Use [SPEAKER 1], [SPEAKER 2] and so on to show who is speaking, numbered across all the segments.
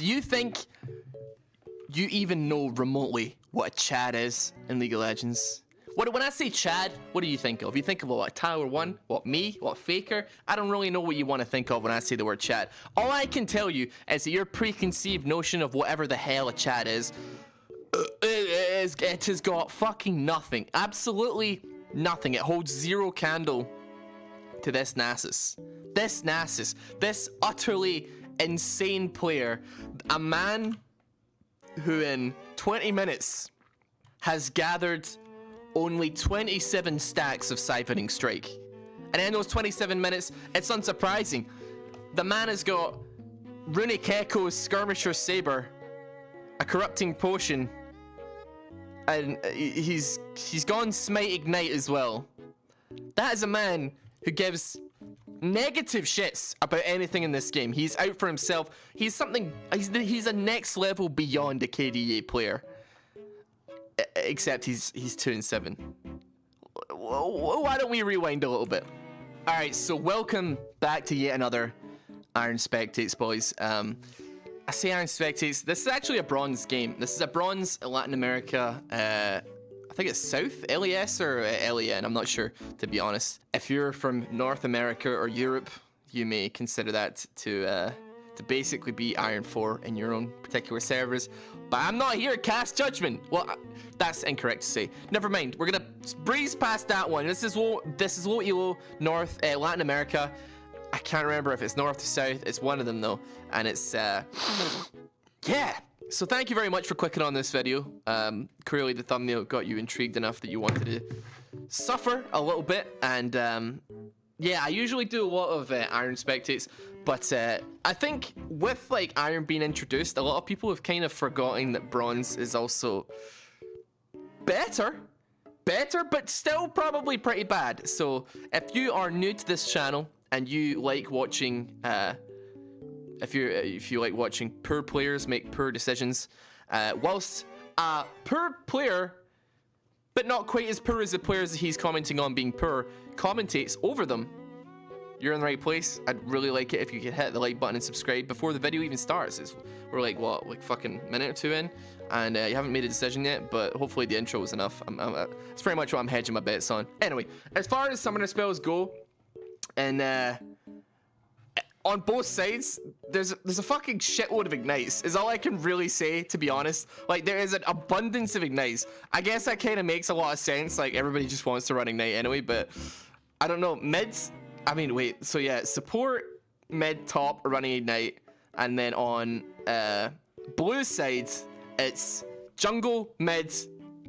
[SPEAKER 1] Do you think you even know remotely what a Chad is in League of Legends? When I say Chad, what do you think of? You think of what, Tyler 1, what, me, what, Faker? I don't really know what you want to think of when I say the word Chad. All I can tell you is that your preconceived notion of whatever the hell a Chad is, it has got fucking nothing. Absolutely nothing. It holds zero candle to this Nasus. This utterly insane player. A man who in 20 minutes has gathered only 27 stacks of Siphoning Strike. And in those 27 minutes, it's unsurprising. The man has got Runic Echo's Skirmisher Saber, a Corrupting Potion, and he's gone Smite Ignite as well. That is a man who gives negative shits about anything in this game. He's out for himself. He's a next level beyond a KDA player. Except he's 2-7. Why don't we rewind a little bit? Alright, so welcome back to yet another Iron Spectates, boys. I say Iron Spectates, this is actually a bronze game. This is a bronze Latin America, I think it's South, LAS or LAN, I'm not sure, to be honest. If you're from North America or Europe, you may consider that to basically be Iron 4 in your own particular servers. But I'm not here to cast judgment. Well, that's incorrect to say. Never mind. We're gonna breeze past that one. This is low elo North Latin America. I can't remember if it's north or south. It's one of them though, and it's yeah. So thank you very much for clicking on this video. Clearly the thumbnail got you intrigued enough that you wanted to suffer a little bit, and yeah, I usually do a lot of Iron Spectates, but I think with like Iron being introduced, a lot of people have kind of forgotten that Bronze is also better, but still probably pretty bad. So if you are new to this channel and you like watching, if you like watching poor players make poor decisions, whilst a poor player, but not quite as poor as the players that he's commenting on being poor, commentates over them, you're in the right place. I'd really like it if you could hit the like button and subscribe before the video even starts. We're like, what, like fucking minute or two in, and you haven't made a decision yet, but hopefully the intro was enough. It's pretty much what I'm hedging my bets on. Anyway, as far as summoner spells go, and on both sides, there's a fucking shitload of ignites, is all I can really say, to be honest. Like, there is an abundance of ignites. I guess that kind of makes a lot of sense, like, everybody just wants to run ignite anyway, but I don't know, mids, I mean, wait, so yeah, support, mid, top are running ignite, and then on blue side, it's jungle, mid,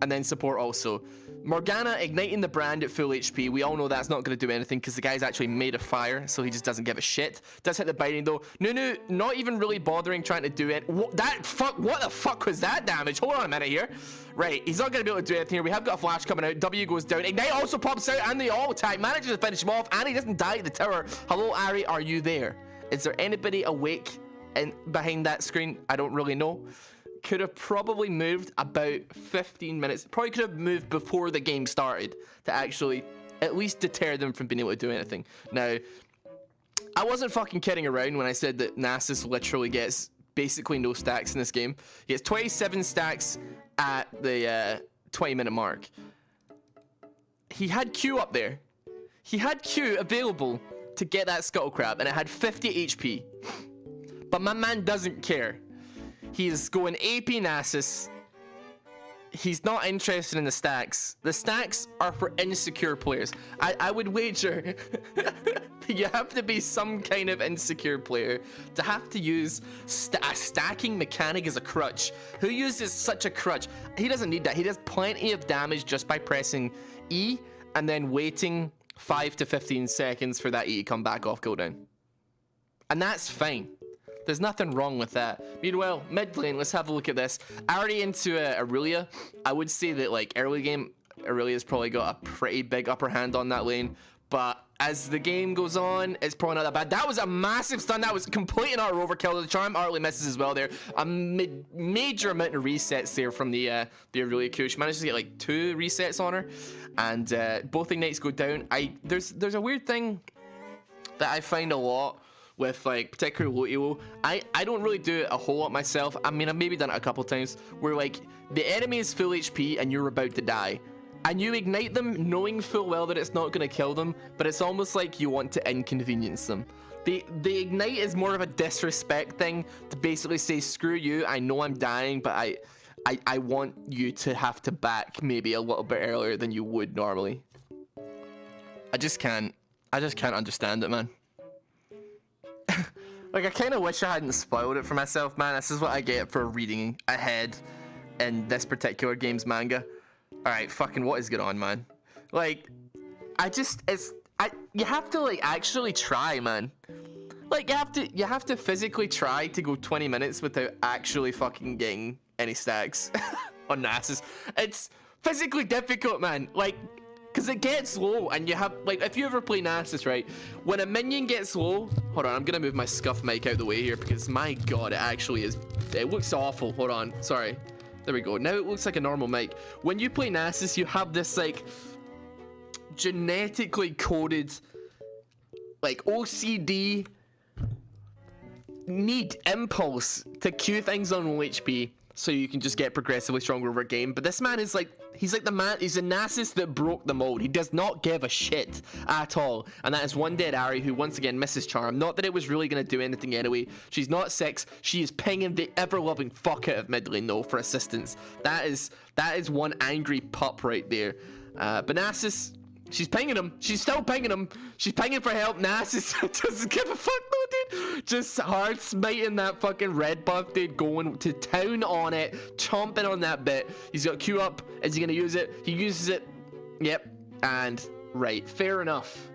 [SPEAKER 1] and then support also. Morgana igniting the brand at full HP. We all know that's not going to do anything because the guy's actually made of fire, so he just doesn't give a shit. Does hit the binding though. Nunu not even really bothering trying to do it. What the fuck was that damage? Hold on a minute here. Right, he's not going to be able to do anything here. We have got a flash coming out. W goes down. Ignite also pops out, and the all attack manages to finish him off, and he doesn't die at the tower. Hello, Ari, are you there? Is there anybody awake behind that screen? I don't really know. Could have probably moved about 15 minutes. Probably could have moved before the game started to actually at least deter them from being able to do anything. Now, I wasn't fucking kidding around when I said that Nasus literally gets basically no stacks in this game. He gets 27 stacks at the 20-minute mark. He had Q up there. He had Q available to get that Scuttle Crab, and it had 50 HP. But my man doesn't care. He's going AP Nasus. He's not interested in the stacks. The stacks are for insecure players. I would wager you have to be some kind of insecure player to have to use a stacking mechanic as a crutch. Who uses such a crutch? He doesn't need that. He does plenty of damage just by pressing E and then waiting 5 to 15 seconds for that E to come back off cooldown. And that's fine. There's nothing wrong with that. Meanwhile, mid lane, let's have a look at this. Already into Aurelia. I would say that like early game, Aurelia's probably got a pretty big upper hand on that lane. But as the game goes on, it's probably not that bad. That was a massive stun. That was complete and utter overkill. The charm utterly misses as well there. A major amount of resets there from the Aurelia Q. She managed to get like 2 resets on her. And both ignites go down. There's a weird thing that I find a lot with like particularly low elo. I don't really do it a whole lot myself. I mean, I've maybe done it a couple times where like the enemy is full HP and you're about to die, and you ignite them knowing full well that it's not going to kill them, but it's almost like you want to inconvenience them. The ignite is more of a disrespect thing to basically say, screw you, I know I'm dying, but I want you to have to back maybe a little bit earlier than you would normally. I just can't understand it, man. Like, I kind of wish I hadn't spoiled it for myself, man. This is what I get for reading ahead in this particular game's manga. Alright, fucking what is going on, man? Like, you have to, like, actually try, man. Like, you have to physically try to go 20 minutes without actually fucking getting any stacks on Nasus. It's physically difficult, man. Like, because it gets low, and you have, like, if you ever play Nasus, right, when a minion gets low, hold on, I'm gonna move my scuff mic out the way here, because my god, it actually is, it looks awful. Hold on, sorry, there we go. Now it looks like a normal mic. When you play Nasus, you have this, like, genetically coded, like, OCD need impulse to queue things on low HP so you can just get progressively stronger over game. But this man is like, he's like the man, he's a Nasus that broke the mold. He does not give a shit at all. And that is one dead Ari who once again misses charm. Not that it was really going to do anything anyway. She's not 6. She is pinging the ever-loving fuck out of mid lane though for assistance. That is one angry pup right there. But Nasus, she's pinging him. She's still pinging him. She's pinging for help. Nasus doesn't give a fuck though, dude. Just hard smiting that fucking red buff, dude. Going to town on it. Chomping on that bit. He's got Q up. Is he going to use it? He uses it. Yep. And right. Fair enough.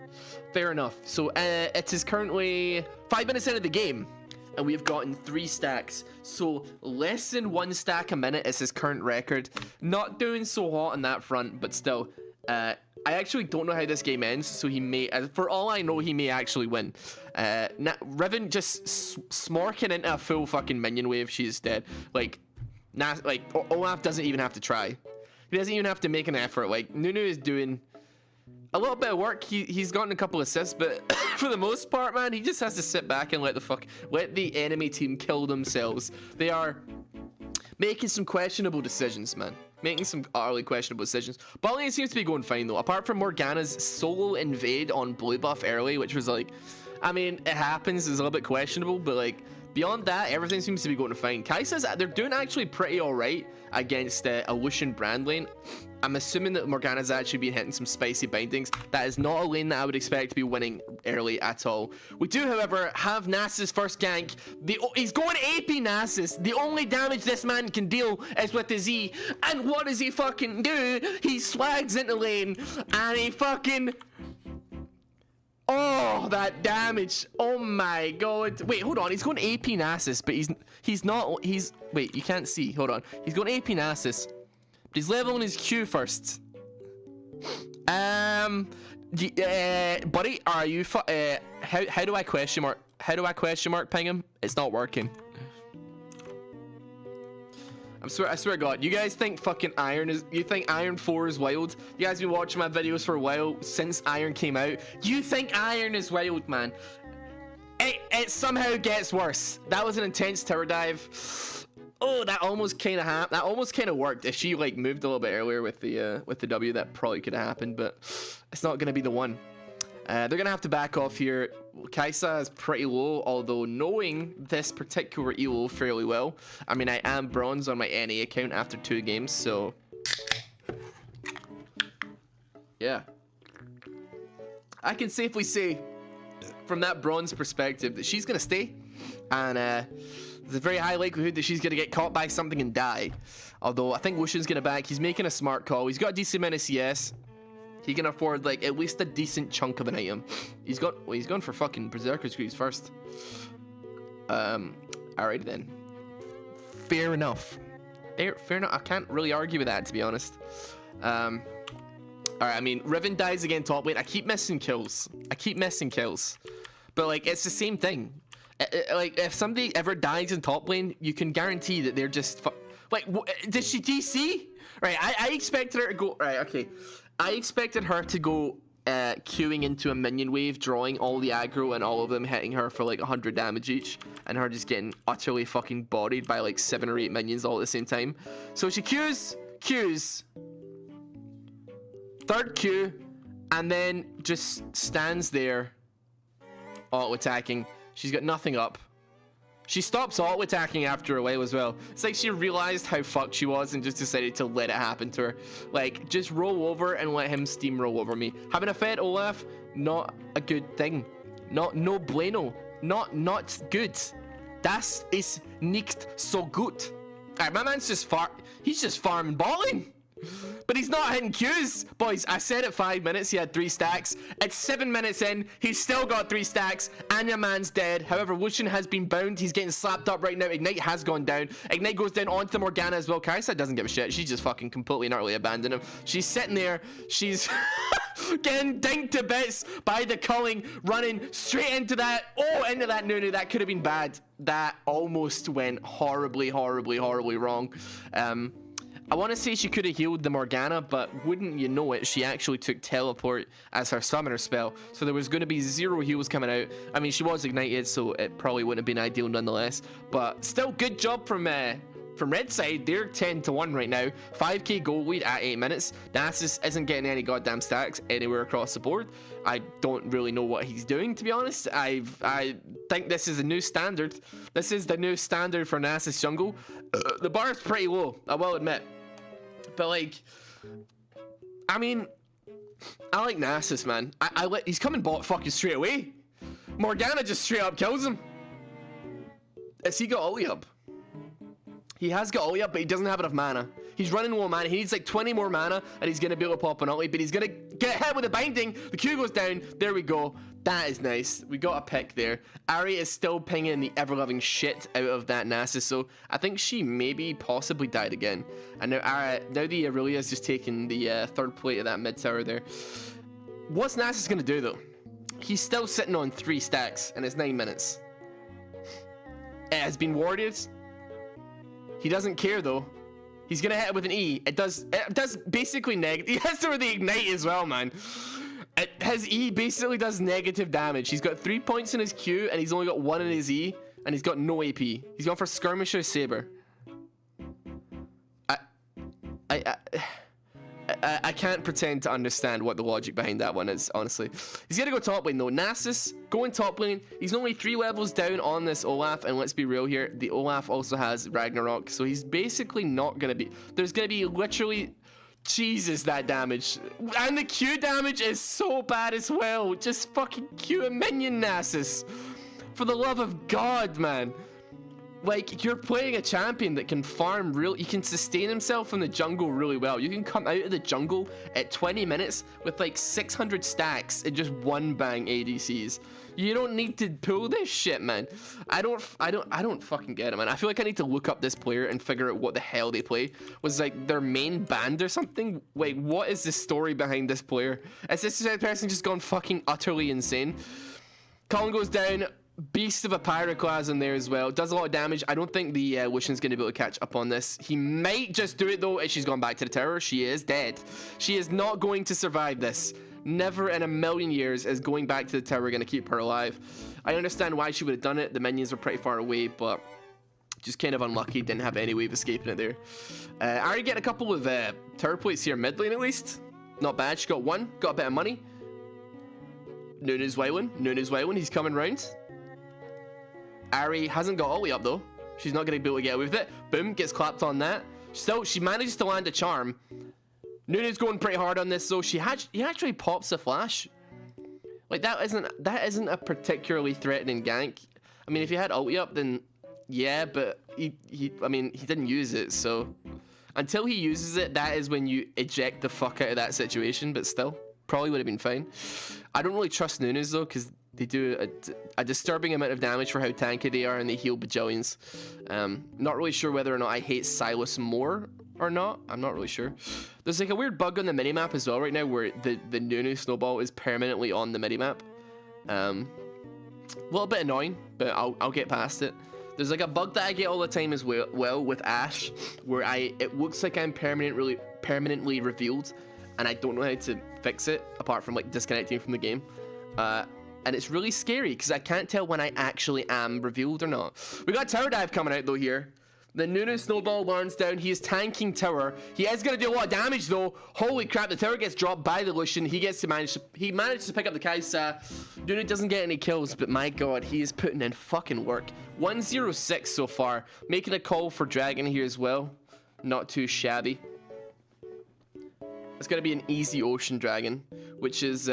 [SPEAKER 1] Fair enough. So it is currently 5 minutes into the game, and we have gotten 3 stacks. So less than 1 stack a minute is his current record. Not doing so hot on that front, but still. I actually don't know how this game ends, so he may, for all I know, he may actually win. Riven just smorking into a full fucking minion wave. She's dead. Like Olaf doesn't even have to try. He doesn't even have to make an effort. Like, Nunu is doing a little bit of work. He's gotten a couple assists, but for the most part, man, he just has to sit back and let the enemy team kill themselves. They are making some questionable decisions, man. Making some utterly questionable decisions. Bot lane seems to be going fine though, apart from Morgana's solo invade on blue buff early, which was like, I mean, it happens, it's a little bit questionable, but like, beyond that, everything seems to be going fine. Kai says they're doing actually pretty alright against a Lucian brand lane. I'm assuming that Morgana's actually been hitting some spicy bindings. That is not a lane that I would expect to be winning early at all. We do, however, have Nasus' first gank. He's going AP Nasus. The only damage this man can deal is with his E. And what does he fucking do? He swags into lane and he fucking... Oh, that damage. Oh my god. Wait, hold on. He's going AP Nasus, but he's not... Wait, you can't see. Hold on. He's going AP Nasus. He's leveling his Q first. Buddy, are you how do I question mark ping him? It's not working. I swear to God, you guys think fucking you think Iron 4 is wild? You guys been watching my videos for a while since Iron came out. You think Iron is wild, man? It somehow gets worse. That was an intense tower dive. Oh, that almost kind of happened. That almost kind of worked. If she like moved a little bit earlier with the W, that probably could have happened, but it's not gonna be the one. They're gonna have to back off here. Kaisa is pretty low, although knowing this particular elo fairly well, I mean, I am bronze on my NA account after 2 games, so yeah, I can safely say from that bronze perspective that she's gonna stay, and there's a very high likelihood that she's going to get caught by something and die. Although I think Lucian's going to back. He's making a smart call. He's got a decent amount of CS. He can afford like at least a decent chunk of an item. He's gone for fucking Berserker Screws first. Alright then. Fair enough. Fair enough. I can't really argue with that, to be honest. Alright, I mean, Riven dies again top lane. I keep missing kills. But like, it's the same thing. Like, if somebody ever dies in top lane, you can guarantee that they're just like, did she DC? Right, I expected her to go, right, okay. I expected her to go queuing into a minion wave, drawing all the aggro and all of them hitting her for like 100 damage each, and her just getting utterly fucking bodied by like 7 or 8 minions all at the same time. So she queues, third Q, and then just stands there auto attacking. She's got nothing up. She stops auto attacking after a while as well. It's like she realized how fucked she was and just decided to let it happen to her. Like, just roll over and let him steamroll over me. Having a fed Olaf, not a good thing. No bueno. Not good. Das ist nicht so gut. Alright, my man's just he's just farming balling. But he's not hitting Qs. Boys, I said at 5 minutes he had 3 stacks. At 7 minutes in, he's still got 3 stacks, and your man's dead. However, Lucian has been bound. He's getting slapped up right now. Ignite has gone down. Ignite goes down onto Morgana as well. Kaisa doesn't give a shit. She's just fucking completely and utterly abandoned him. She's sitting there. She's getting dinked to bits by the culling, running straight into that. Oh, into that Nunu. That could have been bad. That almost went horribly wrong. I want to say she could have healed the Morgana, but wouldn't you know it, she actually took Teleport as her summoner spell, so there was going to be 0 heals coming out. I mean, she was ignited, so it probably wouldn't have been ideal nonetheless, but still good job from Red side. They're 10-1 right now, 5k goal lead at 8 minutes. Nasus isn't getting any goddamn stacks anywhere across the board. I don't really know what he's doing, to be honest. I think this is a new standard. This is the new standard for Nasus jungle. The bar is pretty low, I will admit. But like, I mean, I like Nasus, man. He's coming bot fucking straight away. Morgana just straight up kills him. Has he got ulti up? He has got ulti up, but he doesn't have enough mana. He's running low mana. He needs like 20 more mana, and he's gonna be able to pop an ulti, but he's gonna get hit with a binding. The Q goes down. There we go. That is nice. We got a pick there. Ari is still pinging the ever-loving shit out of that Nasus, so I think she maybe possibly died again. And now the Aurelia's just taking the third plate of that mid tower there. What's Nasus gonna do though? He's still sitting on 3 stacks, and it's 9 minutes. It has been warded. He doesn't care though. He's gonna hit it with an E. It does basically He has to with the ignite as well, man. His E basically does negative damage. He's got 3 points in his Q, and he's only got 1 in his E, and he's got no AP. He's gone for Skirmisher Saber. I can't pretend to understand what the logic behind that one is, honestly. He's gonna go top lane though. Nasus going top lane. He's only 3 levels down on this Olaf, and let's be real here, the Olaf also has Ragnarok, so he's basically not gonna be. There's gonna be literally. Jesus, that damage. And the Q damage is so bad as well. Just fucking Q a minion, Nasus. For the love of God, man. Like, you're playing a champion that can farm he can sustain himself in the jungle really well. You can come out of the jungle at 20 minutes with like 600 stacks and just 1 bang ADCs. You don't need to pull this shit, man. I don't fucking get it, man. I feel like I need to look up this player and figure out what the hell they play. Was like their main band or something? Like, what is the story behind this player? Is this person just gone fucking utterly insane? Colin goes down. Beast of a Pyroclast in there as well. Does a lot of damage. I don't think the Lucian's going to be able to catch up on this. He might just do it though if she's gone back to the tower. She is dead. She is not going to survive this. Never in a million years is going back to the tower going to keep her alive. I understand why she would have done it. The minions were pretty far away, but just kind of unlucky. Didn't have any way of escaping it there. Ari getting a couple of tower plates here mid lane at least. Not bad. She got 1. Got a bit of money. Nunu's wailing. He's coming round. Ari hasn't got ulti up though. She's not going to be able to get away with it. Boom, gets clapped on that. Still, she manages to land a charm. Nunu's going pretty hard on this though. He actually pops a flash. Like, that isn't a particularly threatening gank. I mean, if he had ulti up, then yeah, but he didn't use it, so until he uses it, that is when you eject the fuck out of that situation. But still, probably would have been fine. I don't really trust Nunu's though, because they do a disturbing amount of damage for how tanky they are, and they heal bajillions. Not really sure whether or not I hate Silas more or not. I'm not really sure. There's like a weird bug on the minimap as well right now where the Nunu snowball is permanently on the minimap. A little bit annoying, but I'll get past it. There's like a bug that I get all the time as well with Ashe, where it looks like I'm permanently revealed and I don't know how to fix it apart from like disconnecting from the game. And it's really scary because I can't tell when I actually am revealed or not. We got Tower Dive coming out though here. The Nunu Snowball lands down. He is tanking tower. He is going to do a lot of damage though. Holy crap, the tower gets dropped by the Lucian. He managed to pick up the Kaisa. Nunu doesn't get any kills, but my god, he is putting in fucking work. 106 so far. Making a call for Dragon here as well. Not too shabby. It's going to be an easy Ocean Dragon, which is,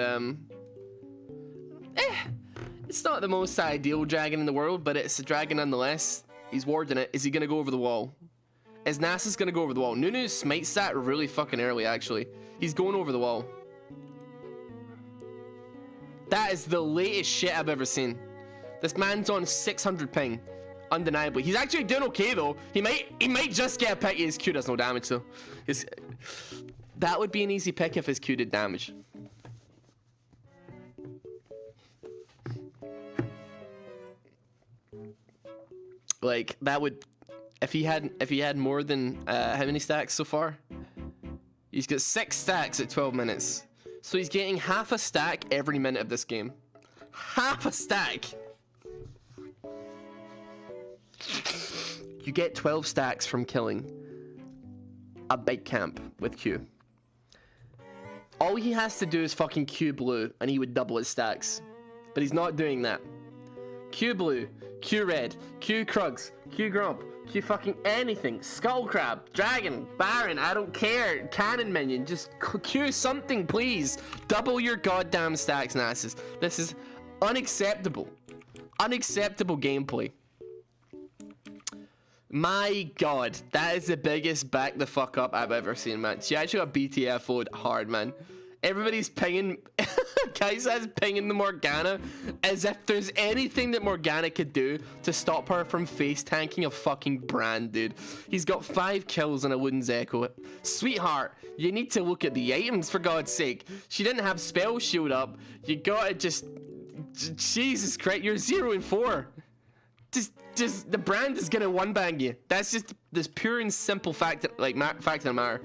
[SPEAKER 1] it's not the most ideal dragon in the world, but it's a dragon nonetheless. He's warding it. Is he going to go over the wall? Is Nasus going to go over the wall? Nunu's smite stat really fucking early, actually. He's going over the wall. That is the latest shit I've ever seen. This man's on 600 ping. Undeniably. He's actually doing okay, though. He might just get a pick. His Q does no damage, though. That would be an easy pick if his Q did damage. Like, that would, if he had more than how many stacks so far? He's got 6 stacks at 12 minutes. So he's getting half a stack every minute of this game. Half a stack. You get 12 stacks from killing a big camp with Q. All he has to do is fucking Q blue and he would double his stacks. But he's not doing that. Q blue, Q red, Q Krugs, Q Grump, Q fucking anything. Skull Crab, Dragon, Baron, I don't care. Cannon Minion, just Q something, please. Double your goddamn stacks, Nasus. This is unacceptable. Unacceptable gameplay. My god, that is the biggest back the fuck up I've ever seen, man. She actually got BTFO'd hard, man. Everybody's pinging, Kaisa's pinging the Morgana as if there's anything that Morgana could do to stop her from face tanking a fucking brand, dude. He's got 5 kills on a Wooden's Echo. Sweetheart, you need to look at the items for God's sake. She didn't have spell shield up. You gotta just, Jesus Christ, you're 0 and 4. Just the brand is gonna one bang you. That's just this pure and simple fact, like fact of the matter.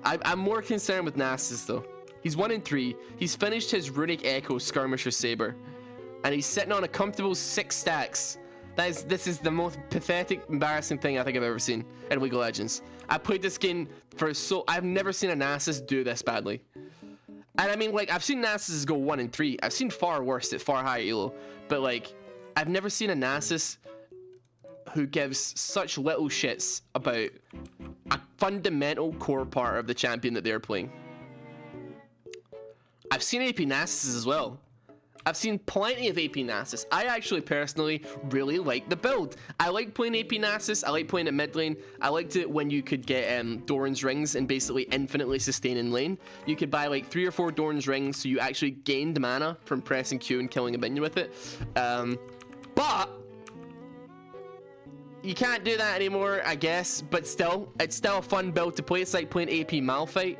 [SPEAKER 1] I'm more concerned with Nasus though. He's 1 and 3. He's finished his Runic Echo Skirmisher Saber, and he's sitting on a comfortable 6 stacks. This is the most pathetic, embarrassing thing I think I've ever seen in League of Legends. I played this game for I've never seen a Nasus do this badly. And I mean, like, I've seen Nasus go 1 and 3. I've seen far worse at far higher elo, but like, I've never seen a Nasus who gives such little shits about a fundamental core part of the champion that they're playing. I've seen AP Nasus as well. I've seen plenty of AP Nasus. I actually personally really like the build. I like playing AP Nasus. I like playing at mid lane. I liked it when you could get Doran's rings and basically infinitely sustain in lane. You could buy like 3 or 4 Doran's rings so you actually gained mana from pressing Q and killing a minion with it. But you can't do that anymore, I guess, but still, it's still a fun build to play. It's like playing AP Malphite.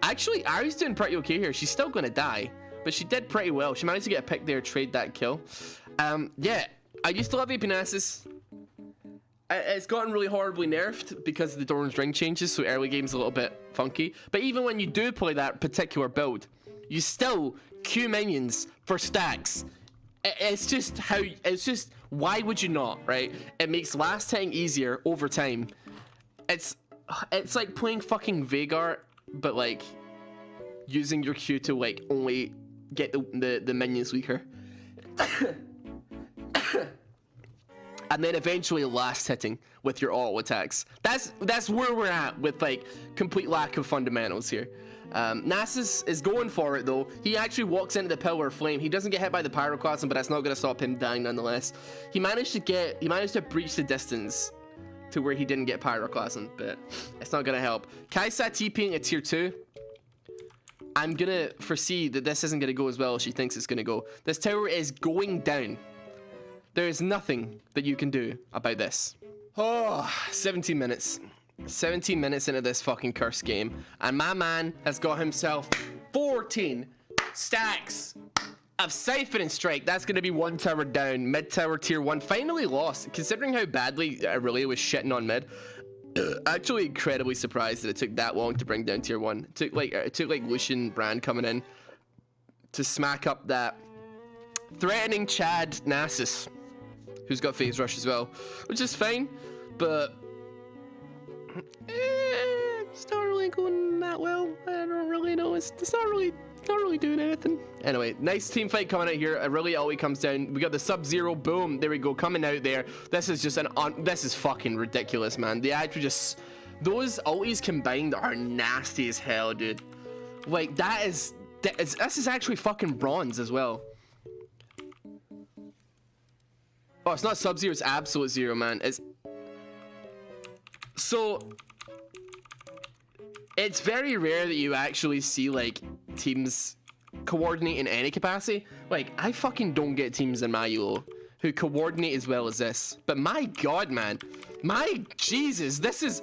[SPEAKER 1] Actually, Ari's doing pretty okay here. She's still gonna die, but she did pretty well. She managed to get a pick there, trade that kill. Yeah, I used to love AP Nasus. It's gotten really horribly nerfed because of the Doran's ring changes, so early game's a little bit funky. But even when you do play that particular build, you still queue minions for stacks. It's just why would you not, right? It makes last hitting easier over time. It's like playing fucking Veigar, but like using your Q to like only get the minions weaker. And then eventually last hitting with your auto attacks. That's where we're at with like complete lack of fundamentals here. Nasus is going for it though. He actually walks into the Pillar of Flame. He doesn't get hit by the Pyroclasm, but that's not going to stop him dying nonetheless. He managed to breach the distance to where he didn't get Pyroclasm, but it's not going to help. Kaisa TPing at tier 2. I'm going to foresee that this isn't going to go as well as she thinks it's going to go. This tower is going down. There is nothing that you can do about this. Oh, 17 minutes. 17 minutes into this fucking cursed game, and my man has got himself 14 stacks of Siphon and Strike. That's going to be 1 tower down. Mid tower tier 1 finally lost. Considering how badly Aurelia was shitting on mid, Actually incredibly surprised that it took that long to bring down tier 1. It took like Lucian Brand coming in to smack up that threatening Chad Nasus, who's got phase rush as well, which is fine, but it's not really going that well. I don't really know. It's not really doing anything. Anyway, nice team fight coming out here. It really always comes down. We got the Sub-Zero, boom, there we go, coming out there. This is just this is fucking ridiculous, man. The actually just, those ultis combined are nasty as hell, dude. Like this is actually fucking bronze as well. Oh, it's not Sub-Zero, it's Absolute Zero, man. It's very rare that you actually see like teams coordinate in any capacity. Like, I fucking don't get teams in my Elo who coordinate as well as this. But my god, man, my Jesus, this is,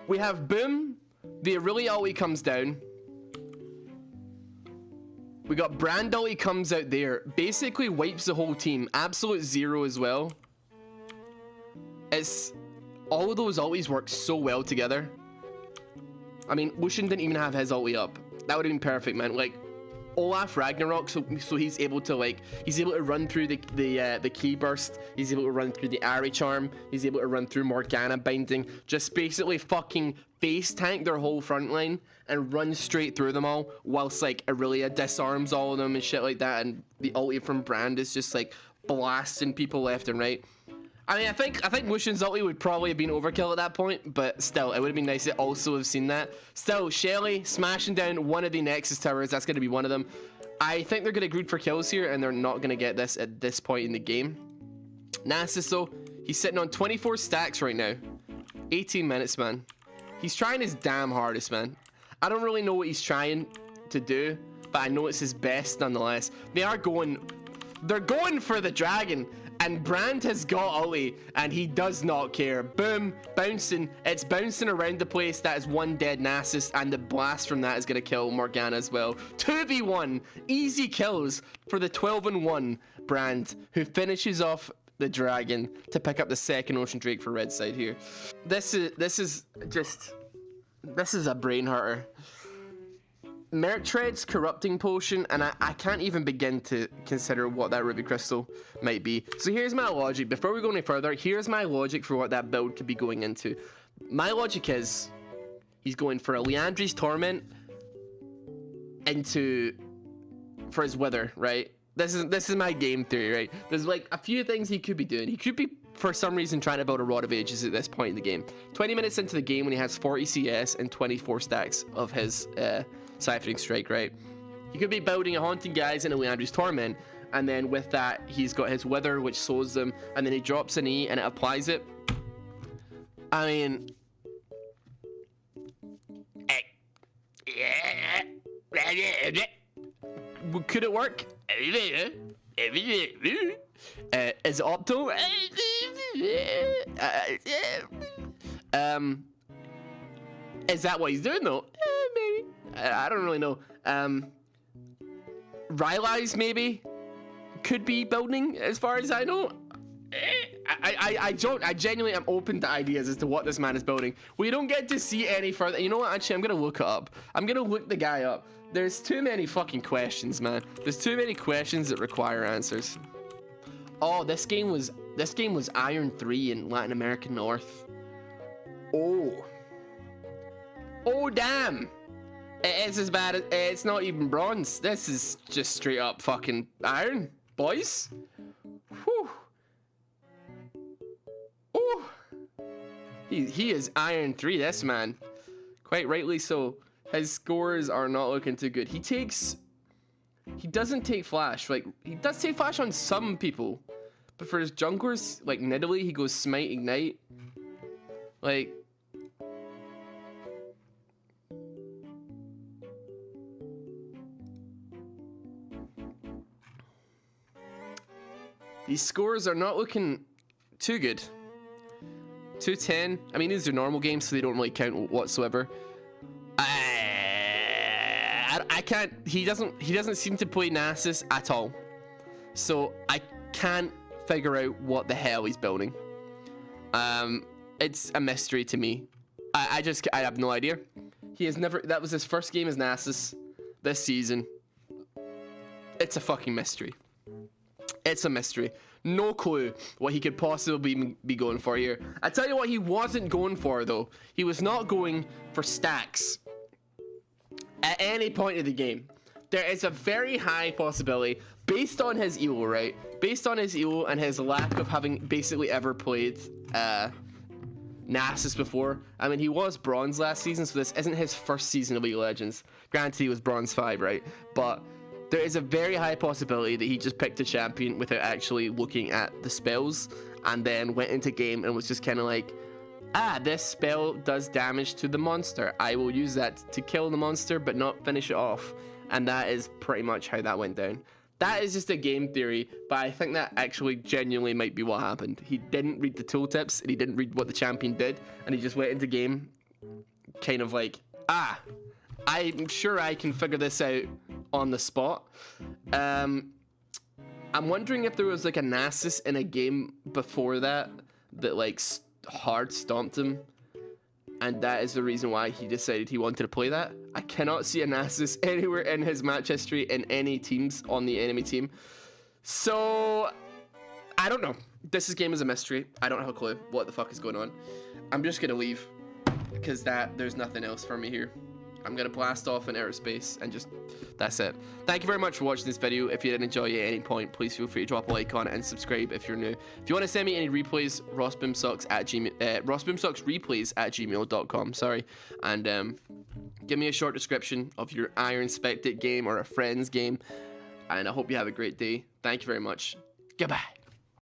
[SPEAKER 1] we have boom, the Aurelia ulti comes down, we got Brand ulti comes out there, basically wipes the whole team. Absolute Zero as well. It's all of those ultis work so well together. I mean, Lucian didn't even have his ulti up. That would have been perfect, man. Like, Olaf Ragnarok, so he's able to run through the key burst. He's able to run through the Ari charm. He's able to run through Morgana binding. Just basically fucking face tank their whole front line and run straight through them all, whilst like Aurelia disarms all of them and shit like that. And the ulti from Brand is just like blasting people left and right. I mean, I think Lucian's ulti would probably have been overkill at that point, but still, it would have been nice to also have seen that. Still, Shelly smashing down one of the Nexus towers. That's going to be one of them. I think they're going to greed for kills here, and they're not going to get this at this point in the game. Nasus, though, he's sitting on 24 stacks right now. 18 minutes, man. He's trying his damn hardest, man. I don't really know what he's trying to do, but I know it's his best nonetheless. They're going for the dragon. And Brand has got ulti, and he does not care. Boom, bouncing. It's bouncing around the place. That is one dead Nasus, and the blast from that is going to kill Morgana as well. 2v1. Easy kills for the 12-1 Brand, who finishes off the dragon to pick up the second Ocean Drake for red side here. This is a brain hurter. Mertread's corrupting potion, and I can't even begin to consider what that ruby crystal might be. So here's my logic. Before we go any further, here's my logic for what that build could be going into. My logic is he's going for a Liandry's Torment for his Wither, right? This is my game theory, right? There's like a few things he could be doing. He could be, for some reason, trying to build a Rod of Ages at this point in the game. 20 minutes into the game when he has 40 CS and 24 stacks of his Siphoning Strike, right? He could be building a Haunting Guys and a Liandry's Torment, and then with that, he's got his Wither, which slows them, and then he drops an E and it applies it. I mean, could it work? Is it optimal? Is that what he's doing though? Maybe. I don't really know. Rylai's maybe could be building, as far as I know. I genuinely am open to ideas as to what this man is building. We don't get to see any further. You know what? Actually, I'm gonna look it up. I'm gonna look the guy up. There's too many fucking questions, man. There's too many questions that require answers. Oh, this game was Iron 3 in Latin American North. Oh damn! It's as bad as, it's not even bronze. This is just straight up fucking iron, boys. Whew. Ooh. He is Iron 3, this man. Quite rightly so. His scores are not looking too good. He doesn't take flash. Like, he does take flash on some people. But for his junglers, like Nidalee, he goes smite, ignite. Like, these scores are not looking too good. 210. I mean, these are normal games, so they don't really count whatsoever. I can't. He doesn't seem to play Nasus at all. So I can't figure out what the hell he's building. It's a mystery to me. I have no idea. He has never, that was his first game as Nasus this season. It's a fucking mystery. It's a mystery. No clue what he could possibly be going for here. I tell you what he wasn't going for, though. He was not going for stacks at any point of the game. There is a very high possibility, based on his elo, right? Based on his elo and his lack of having basically ever played Nasus before. I mean, he was bronze last season, so this isn't his first season of League of Legends. Granted, he was bronze 5, right? But there is a very high possibility that he just picked a champion without actually looking at the spells, and then went into game and was just kind of like, this spell does damage to the monster. I will use that to kill the monster, but not finish it off. And that is pretty much how that went down. That is just a game theory, but I think that actually genuinely might be what happened. He didn't read the tooltips, and he didn't read what the champion did, and he just went into game kind of like, I'm sure I can figure this out on the spot. I'm wondering if there was like a Nasus in a game before that like hard stomped him, and that is the reason why he decided he wanted to play that. I cannot see a Nasus anywhere in his match history in any teams on the enemy team. So, I don't know. This game is a mystery. I don't have a clue what the fuck is going on. I'm just gonna leave, because there's nothing else for me here. I'm gonna blast off in outer space and just, that's it. Thank you very much for watching this video. If you did enjoy it at any point, please feel free to drop a like on it and subscribe if you're new. If you want to send me any replays, RossBoomsocks@gmail.com, sorry, and give me a short description of your Iron Spectate game or a friend's game, and I hope you have a great day. Thank you very much. Goodbye.